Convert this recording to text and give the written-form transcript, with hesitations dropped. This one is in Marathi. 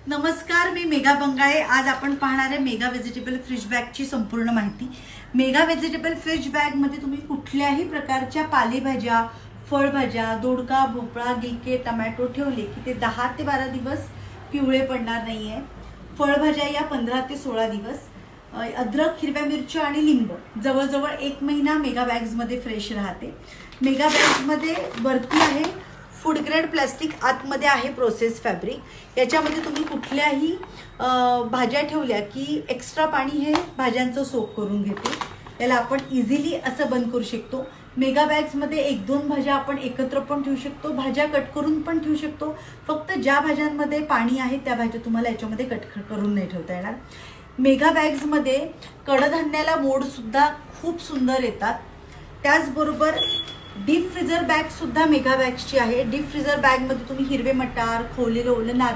नमस्कार, मी मेघा बंगाळे। आज आपण पाहणार आहे मेगा व्हेजिटेबल फ्रिज बॅगची संपूर्ण माहिती। मेगा व्हेजिटेबल फ्रिज बॅग मध्ये तुम्ही कुठल्याही प्रकारच्या पालेभाज्या, फळभाज्या, दोडका, भोपळा, गिलके, टोमॅटो ठेवले की ते 10 ते 12 दिवस पिवळे पडणार नाहीये। फळभाज्या या 15 ते 16 दिवस, अद्रक, हिरव्या मिरच्या आणि लिंब जवळजवळ 1 महिना मेगा बॅग्स मध्ये फ्रेश राहते। मेगा बॅग्स मध्ये वरती आहे फूड ग्रेड प्लास्टिक, आतमध्ये आहे प्रोसेस फॅब्रिक। याच्यामध्ये तुम्ही कुठल्याही भाज्या ठेवल्या की एक्स्ट्रा पाणी हे भाज्यांचं सोक करून घेते। याला आपण इझिली असं बंद करू शकतो। मेगा बॅग्समध्ये 1-2 भाज्या आपण एकत्र पण ठेवू शकतो, भाज्या कट करून पण ठेवू शकतो। फक्त ज्या भाज्यांमध्ये पाणी आहे त्या भाज्या तुम्हाला याच्यामध्ये कट करून नाही ठेवता येणार। मेगा बॅग्समध्ये कडधान्याला मोड सुद्धा खूप सुंदर येतात। त्याचबरोबर डीप फ्रीजर बॅग सुद्धा मेगा बॅग्सची आहे। डीप फ्रीजर बॅग मध्ये तुम्ही हिरवे मटार, खोवलेलं ओलं नारळ